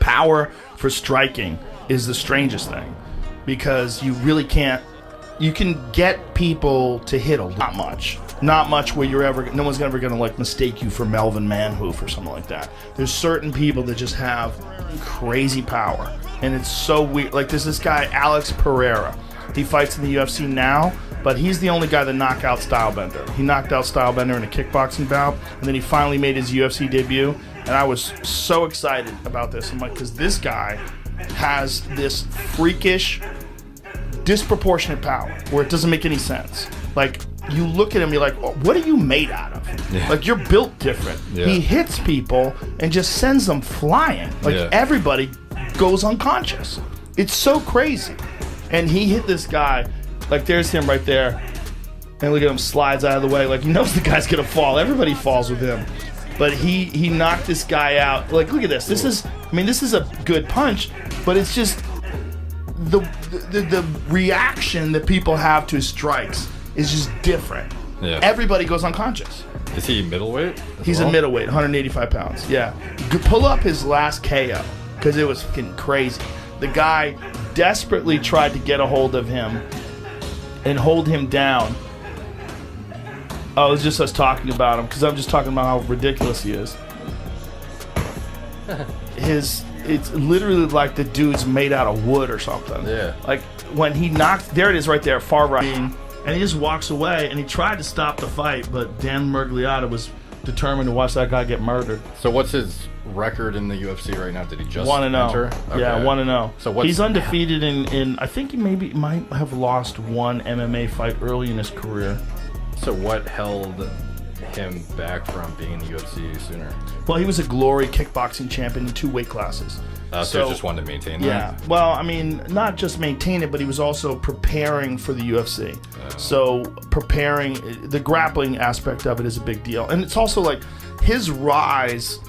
power for striking is the strangest thing, because you really can't. You can get people to hit a lot. Not much where no one's ever gonna like mistake you for Melvin Manhoof or something like that. There's certain people that just have crazy power, and it's so weird. Like there's this guy Alex Pereira. He fights in the UFC now, but he's the only guy that knocked out Stylebender. He knocked out Stylebender in a kickboxing bout, and then he finally made his UFC debut. And I was so excited about this. I'm like, because this guy has this freakish, disproportionate power where it doesn't make any sense. Like, you look at him, you're like, oh, what are you made out of? Yeah. Like, you're built different. Yeah. He hits people and just sends them flying. Like, everybody goes unconscious. It's so crazy. And he hit this guy, like, there's him right there. And look at him, slides out of the way. Like, he knows the guy's going to fall. Everybody falls with him. But he knocked this guy out. Like, look at this. This is a good punch, but it's just the reaction that people have to his strikes is just different. Yeah. Everybody goes unconscious. Is he middleweight? He's a middleweight, 185 pounds. Yeah. Pull up his last KO, because it was fucking crazy. The guy desperately tried to get a hold of him and hold him down. Oh, it was just us talking about him, because I'm just talking about how ridiculous he is. It's literally like the dude's made out of wood or something. Yeah. Like when he knocked, there it is right there, far right, and he just walks away, and he tried to stop the fight, but Dan Miragliotta was determined to watch that guy get murdered. So what's his record in the UFC right now? Did he just 1-0? Okay. Yeah, 1-0. So he's undefeated in I think he might have lost one MMA fight early in his career. So what held him back from being in the UFC sooner? Well, he was a Glory kickboxing champion in 2 weight classes. So he just wanted to maintain that? Yeah. Well, I mean, not just maintain it, but he was also preparing for the UFC. So preparing, the grappling aspect of it is a big deal. And it's also like his rise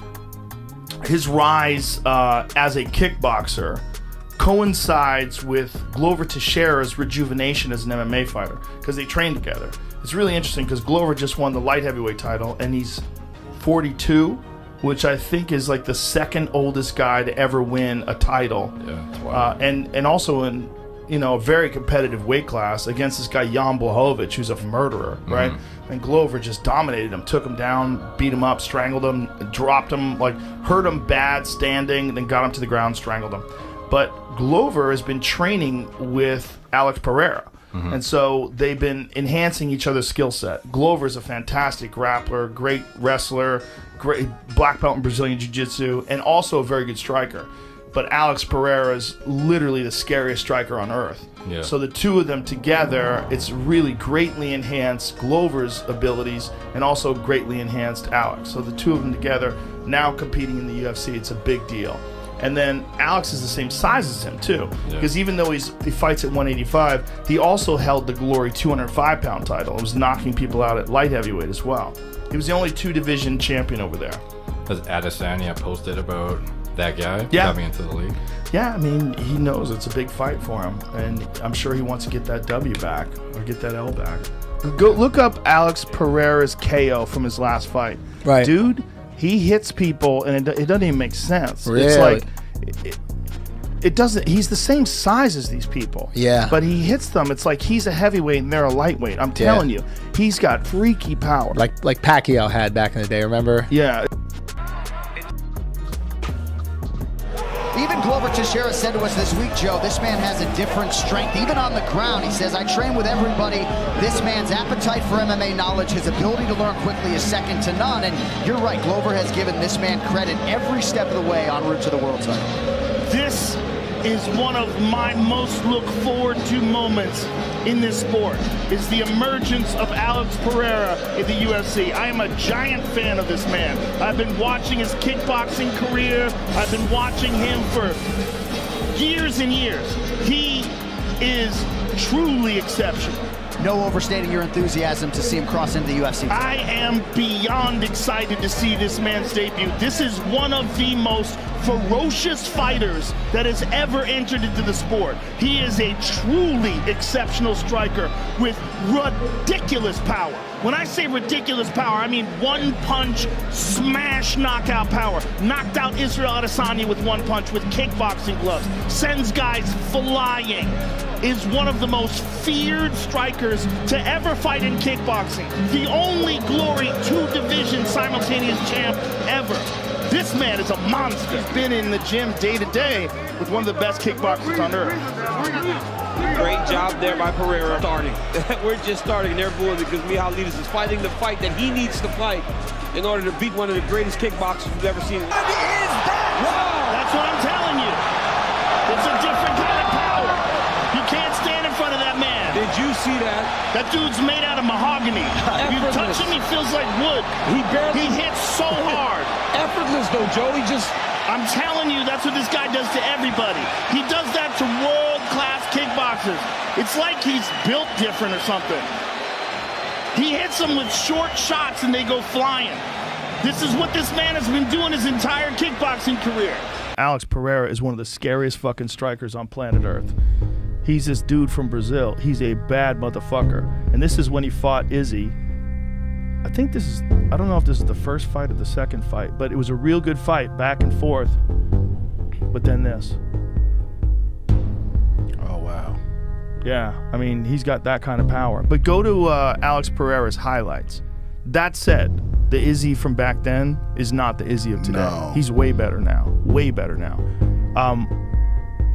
as a kickboxer coincides with Glover Teixeira's rejuvenation as an MMA fighter, because they trained together. It's really interesting because Glover just won the light heavyweight title, and he's 42, which I think is like the second oldest guy to ever win a title. Yeah, wow. And also in a very competitive weight class against this guy Jan Blachowicz, who's a murderer, right? And Glover just dominated him, took him down, beat him up, strangled him, dropped him, like hurt him bad standing, then got him to the ground, strangled him. But Glover has been training with Alex Pereira. And so they've been enhancing each other's skill set. Glover's a fantastic grappler, great wrestler, great black belt in Brazilian Jiu-Jitsu, and also a very good striker. But Alex Pereira is literally the scariest striker on earth. Yeah. So the two of them together, it's really greatly enhanced Glover's abilities and also greatly enhanced Alex. So the two of them together, now competing in the UFC, it's a big deal. And then Alex is the same size as him, too. Because even though he fights at 185, he also held the Glory 205-pound title. He was knocking people out at light heavyweight as well. He was the only 2-division champion over there. Has Adasanya posted about that guy coming into the league? Yeah, I mean, he knows it's a big fight for him. And I'm sure he wants to get that W back or get that L back. Go look up Alex Pereira's KO from his last fight. Right. Dude, he hits people, and it doesn't even make sense. Really? It's like it doesn't. He's the same size as these people. Yeah. But he hits them. It's like he's a heavyweight and they're a lightweight. I'm telling you, he's got freaky power. Like Pacquiao had back in the day. Remember? Yeah. Even Glover Teixeira said to us this week, Joe, this man has a different strength. Even on the ground, he says, I train with everybody. This man's appetite for MMA knowledge, his ability to learn quickly is second to none. And you're right, Glover has given this man credit every step of the way en route to the world title. This is one of my most look forward to moments in this sport, is the emergence of Alex Pereira in the UFC. I am a giant fan of this man. I've been watching his kickboxing career. I've been watching him for years and years. He is truly exceptional. No overstating your enthusiasm to see him cross into the UFC. I am beyond excited to see this man's debut. This is one of the most ferocious fighters that has ever entered into the sport. He is a truly exceptional striker with ridiculous power. When I say ridiculous power, I mean one punch, smash, knockout power. Knocked out Israel Adesanya with one punch with kickboxing gloves. Sends guys flying. Is one of the most feared strikers to ever fight in kickboxing. The only Glory 2-division simultaneous champ ever. This man is a monster. He's been in the gym day to day with one of the best kickboxers on earth. Great job there by Pereira. Starting. We're just starting there, boys, because Michailidis is fighting the fight that he needs to fight in order to beat one of the greatest kickboxers we've ever seen. Wow. That's what I'm telling you. It's a different kind of power. You can't stand in front of that man. Did you see that? That dude's made out of mahogany. You touch him, he feels like wood. He hits so hard. Effortless, though, Joe. He just... I'm telling you, that's what this guy does to everybody. He does that to world-class kickboxers. It's like he's built different or something. He hits them with short shots and they go flying. This is what this man has been doing his entire kickboxing career. Alex Pereira is one of the scariest fucking strikers on planet Earth. He's this dude from Brazil. He's a bad motherfucker. And this is when he fought Izzy. I think this is, I don't know if this is the first fight or the second fight, but it was a real good fight, back and forth. But then this. Oh, wow. Yeah, I mean, he's got that kind of power. But go to Alex Pereira's highlights. That said, the Izzy from back then is not the Izzy of today. No. He's way better now. Way better now.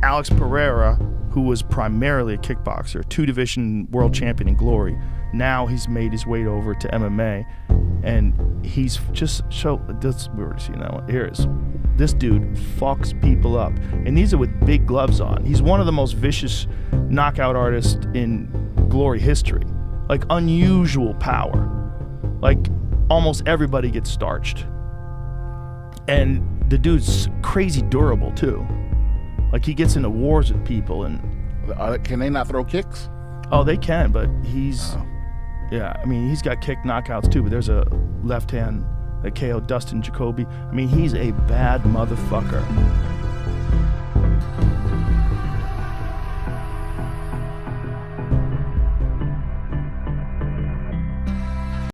Alex Pereira, who was primarily a kickboxer, 2-division world champion in Glory, now he's made his way over to MMA, and he's just so. We already seen that one. Here it is. This dude fucks people up, and these are with big gloves on. He's one of the most vicious knockout artists in Glory history. Like, unusual power. Like, almost everybody gets starched. And the dude's crazy durable, too. Like, he gets into wars with people, and... Can they not throw kicks? Oh, they can, but he's... Yeah, I mean, he's got kick knockouts, too, but there's a left hand that KO'd Dustin Jacoby. I mean, he's a bad motherfucker.